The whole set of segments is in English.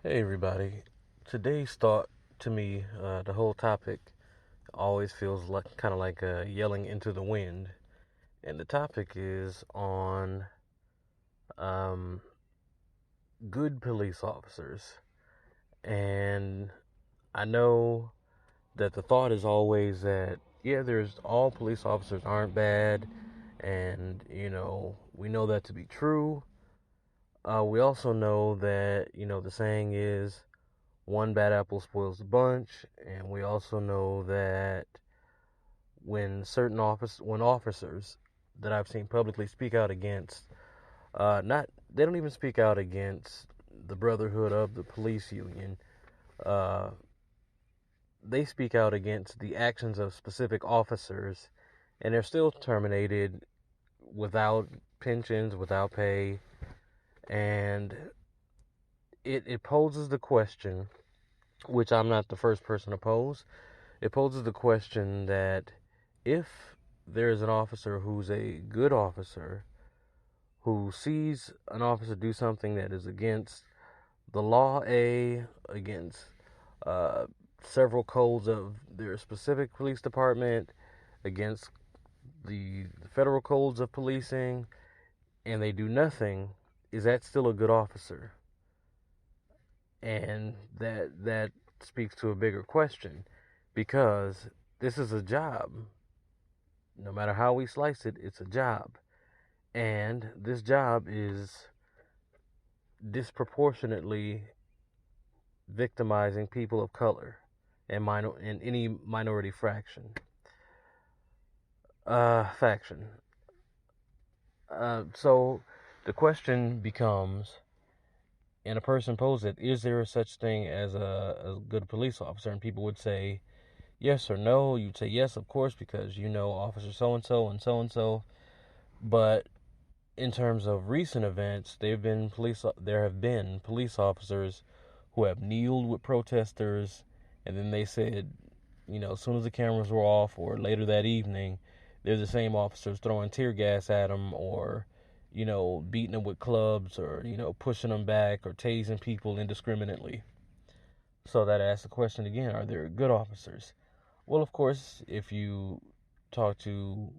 Hey everybody. Today's thought to me, the whole topic always feels like kind of like yelling into the wind, and the topic is on um, good police officers. And I know that the thought is always that there's all police officers aren't bad, and we know that to be true. We also know that the saying is one bad apple spoils the bunch, and we also know that when officers that I've seen publicly speak out against, not they don't even speak out against the brotherhood of the police union. Uh, they speak out against the actions of specific officers, and they're still terminated without pensions, without pay, and it poses the question, which I'm not the first person to pose. It poses the question that if there's an officer who's a good officer who sees an officer do something that is against the law, against uh, several codes of their specific police department, against the federal codes of policing, and they do nothing, is that still a good officer? And that speaks to a bigger question, because this is a job. No matter how we slice it, it's a job. And this job is disproportionately victimizing people of color and any minority faction. So the question becomes, and a person posed it, is there such thing as a good police officer? And people would say yes or no. You'd say yes, of course, because you know officer so and so and so and so. But in terms of recent events, there have been police officers who have kneeled with protesters, and then they said, as soon as the cameras were off or later that evening, they're the same officers throwing tear gas at them, or beating them with clubs, or pushing them back or tasing people indiscriminately. So that asks the question again, are there good officers? Well, of course, if you talk to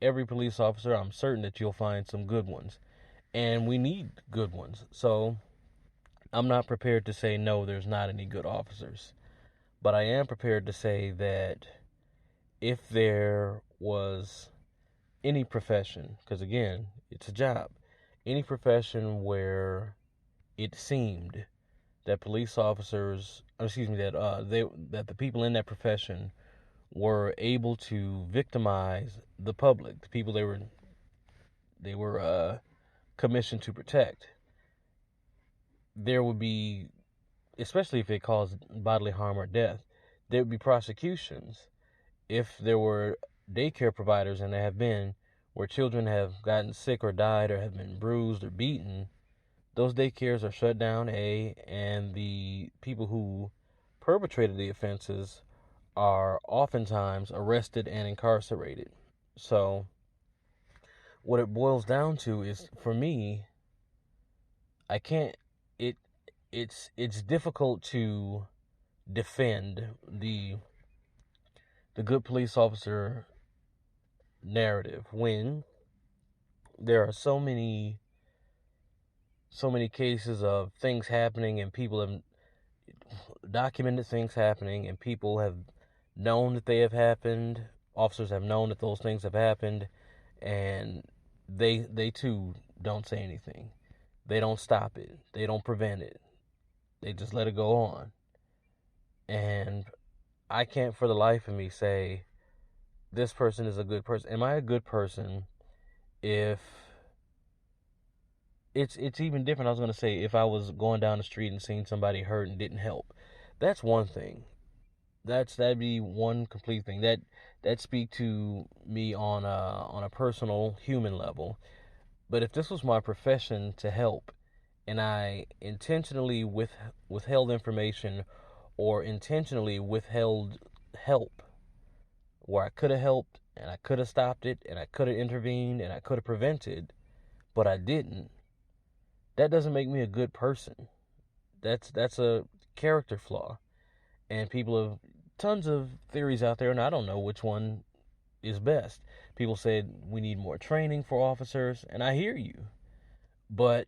every police officer, I'm certain that you'll find some good ones, and we need good ones. So I'm not prepared to say no, there's not any good officers, but I am prepared to say that if there was any profession, because again, it's a job, any profession where it seemed that police officers, excuse me, that the people in that profession were able to victimize the public, the people they were commissioned to protect, there would be, especially if it caused bodily harm or death, there would be prosecutions. If there were daycare providers, and there have been, where children have gotten sick or died or have been bruised or beaten, those daycares are shut down, and the people who perpetrated the offenses are oftentimes arrested and incarcerated. So, what it boils down to is, for me, I can't, it, it's difficult to defend the good police officer narrative when there are so many cases of things happening, and people have documented things happening, and people have known that they have happened. Officers have known that those things have happened, and they too don't say anything. They don't stop it. They don't prevent it. They just let it go on. And I can't for the life of me say this person is a good person. Am I a good person if it's even different? I was gonna say, if I was going down the street and seeing somebody hurt and didn't help, that's one thing. That'd be one complete thing. That speak to me on a personal human level. But if this was my profession to help, and I intentionally withheld information, or intentionally withheld help where I could have helped, and I could have stopped it, and I could have intervened, and I could have prevented, but I didn't, that doesn't make me a good person. That's a character flaw. And people have tons of theories out there, and I don't know which one is best. People said we need more training for officers, and I hear you. But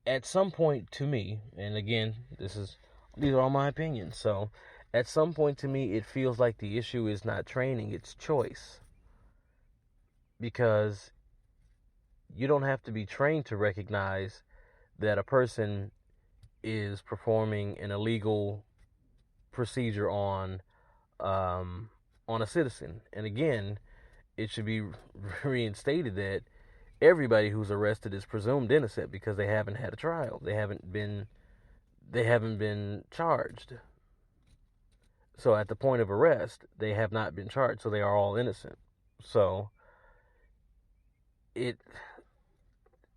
at some point, to me, and again, these are all my opinions, so at some point to me it feels like the issue is not training, it's choice. Because you don't have to be trained to recognize that a person is performing an illegal procedure on a citizen. And again, it should be reinstated that everybody who's arrested is presumed innocent because they haven't had a trial. They haven't been charged. So at the point of arrest, they have not been charged, so they are all innocent. So it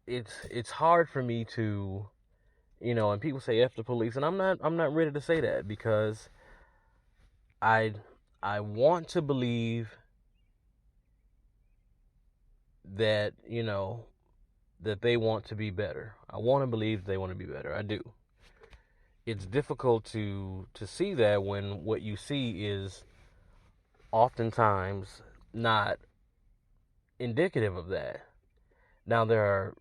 it's hard for me to, and people say F the police, and I'm not ready to say that, because I I want to believe that, that they want to be better. I want to believe they want to be better. I do. It's difficult to see that when what you see is oftentimes not indicative of that. Now, there are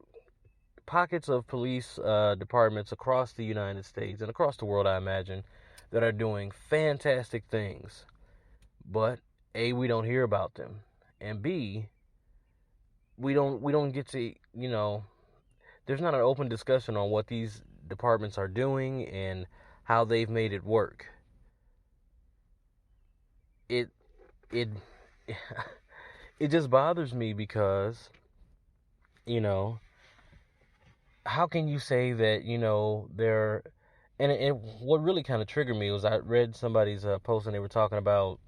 pockets of police departments across the United States and across the world, I imagine, that are doing fantastic things. But A, we don't hear about them, and B, we don't get to, there's not an open discussion on what these departments are doing and how they've made it work. It it it just bothers me because, you know, how can you say that, they're, and what really kind of triggered me was I read somebody's post, and they were talking about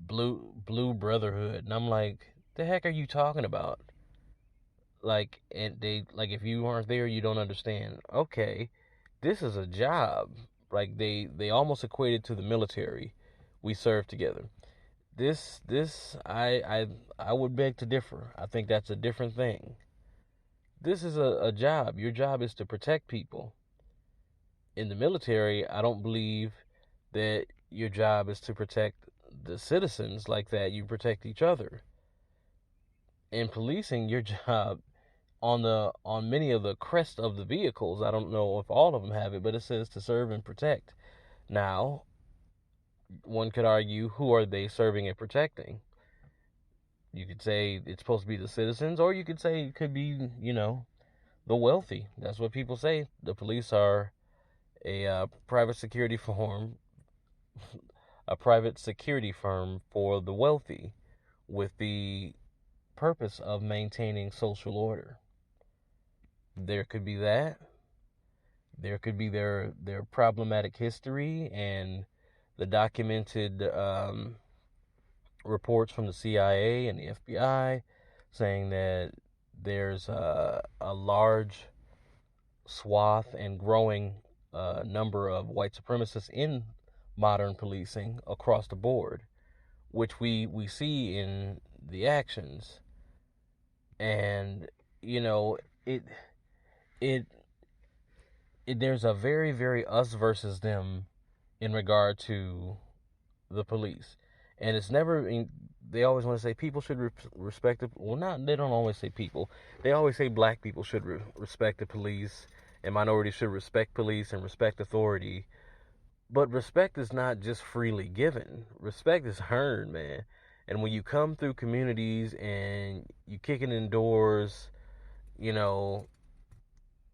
blue brotherhood, and I'm like, the heck are you talking about? Like, and they, like, if you aren't there, you don't understand. Okay, this is a job. Like, they almost equated to the military. We serve together. This I would beg to differ. I think that's a different thing. This is a job. Your job is to protect people. In the military, I don't believe that your job is to protect the citizens like that. You protect each other. In policing, your job, on many of the crest of the vehicles, I don't know if all of them have it, but it says to serve and protect. Now, one could argue, who are they serving and protecting? You could say it's supposed to be the citizens, or you could say it could be, the wealthy. That's what people say. The police are a private security firm, a private security firm for the wealthy, with the purpose of maintaining social order. There could be that. There could be their problematic history and the documented reports from the CIA and the FBI saying that there's a large swath and growing number of white supremacists in modern policing across the board, which we see in the actions. And it it there's a very, very us versus them in regard to the police. And it's never, they always want to say people should respect the, well, not, they don't always say people. They always say black people should respect the police, and minorities should respect police and respect authority. But respect is not just freely given. Respect is earned, man. And when you come through communities and you kicking in doors, you know,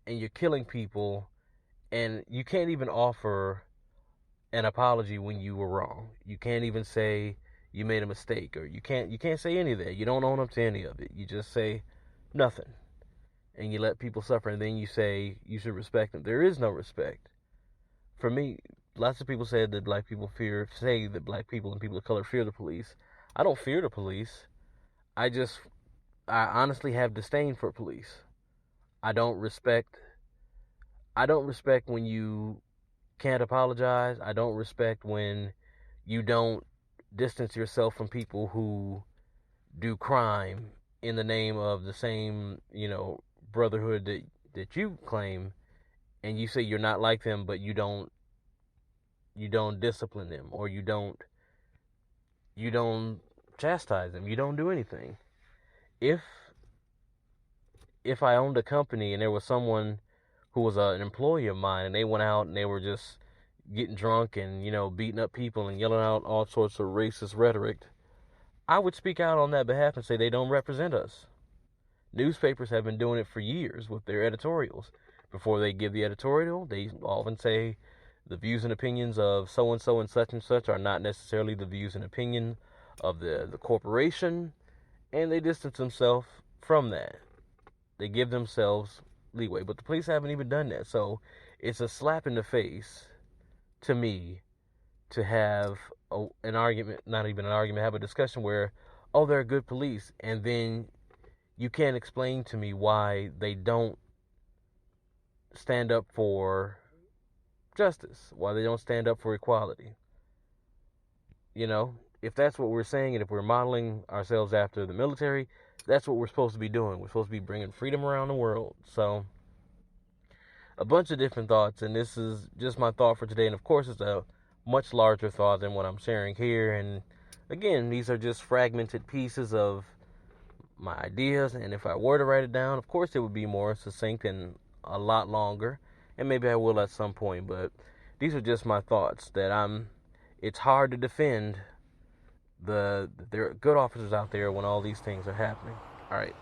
and you're killing people, and you can't even offer an apology when you were wrong. You can't even say you made a mistake, or you can't say any of that. You don't own up to any of it. You just say nothing, and you let people suffer, and then you say you should respect them. There is no respect. For me, lots of people say that black people and people of color fear the police. I don't fear the police. I honestly have disdain for police. I don't respect I don't respect when you can't apologize. I don't respect when you don't distance yourself from people who do crime in the name of the same, brotherhood that you claim and you say you're not like them, but you don't discipline them, or you don't chastise them, you don't do anything. If I owned a company and there was someone who was an employee of mine and they went out and they were just getting drunk and, beating up people and yelling out all sorts of racist rhetoric, I would speak out on that behalf and say they don't represent us. Newspapers have been doing it for years with their editorials. Before they give the editorial, they often say the views and opinions of so and such are not necessarily the views and opinion of the corporation, and they distance themselves from that. They give themselves leeway, but the police haven't even done that. So it's a slap in the face to me to have an argument, not even an argument, have a discussion where, oh, they're good police, and then you can't explain to me why they don't stand up for justice, why they don't stand up for equality. If that's what we're saying, and if we're modeling ourselves after the military, that's what we're supposed to be doing. We're supposed to be bringing freedom around the world. So, a bunch of different thoughts, and this is just my thought for today. And of course, it's a much larger thought than what I'm sharing here. And again, these are just fragmented pieces of my ideas. And if I were to write it down, of course, it would be more succinct and a lot longer. And maybe I will at some point. But these are just my thoughts that it's hard to defend there are good officers out there when all these things are happening. All right.